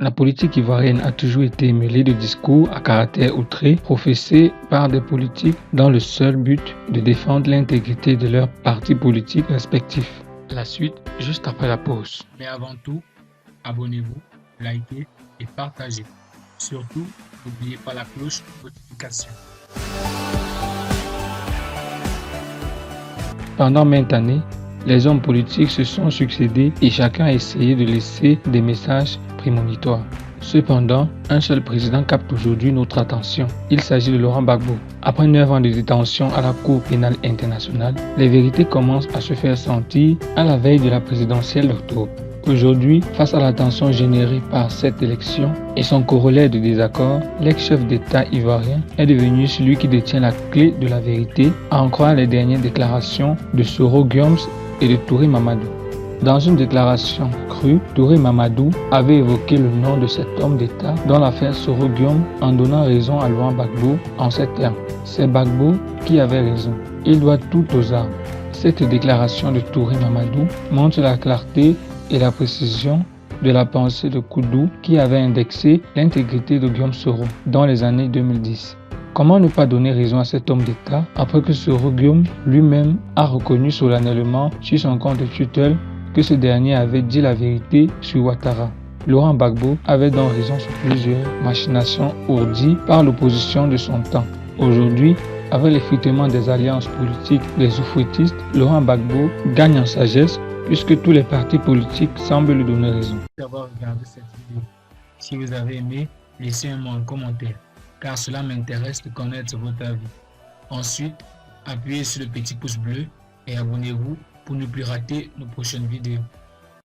La politique ivoirienne a toujours été mêlée de discours à caractère outré professés par des politiques dans le seul but de défendre l'intégrité de leurs partis politiques respectifs. La suite, juste après la pause. Mais avant tout, abonnez-vous, likez et partagez. Surtout, n'oubliez pas la cloche de notification. Pendant maintes années, les hommes politiques se sont succédé et chacun a essayé de laisser des messages prémonitoires. Cependant, un seul président capte aujourd'hui notre attention. Il s'agit de Laurent Gbagbo. Après 9 ans de détention à la Cour pénale internationale, les vérités commencent à se faire sentir à la veille de la présidentielle d'octobre. Aujourd'hui, face à la tension générée par cette élection et son corollaire de désaccord, l'ex-chef d'État ivoirien est devenu celui qui détient la clé de la vérité, à en croire les dernières déclarations de Soro Guillaume et de Touré Mamadou. Dans une déclaration crue, Touré Mamadou avait évoqué le nom de cet homme d'État dans l'affaire Soro Guillaume en donnant raison à Laurent Gbagbo en ces termes. C'est Gbagbo qui avait raison. Il doit tout aux armes. Cette déclaration de Touré Mamadou montre la clarté et la précision de la pensée de Koudou qui avait indexé l'intégrité de Guillaume Soro dans les années 2010. Comment ne pas donner raison à cet homme d'État après que Soro Guillaume lui-même a reconnu solennellement sur son compte Twitter que ce dernier avait dit la vérité sur Ouattara. Laurent Gbagbo avait donc raison sur plusieurs machinations ourdies par l'opposition de son temps. Aujourd'hui, avec l'effritement des alliances politiques des oufouettistes, Laurent Gbagbo gagne en sagesse puisque tous les partis politiques semblent lui donner raison. Merci d'avoir regardé cette vidéo. Si vous avez aimé, laissez-moi un commentaire, car cela m'intéresse de connaître votre avis. Ensuite, appuyez sur le petit pouce bleu et abonnez-vous pour ne plus rater nos prochaines vidéos.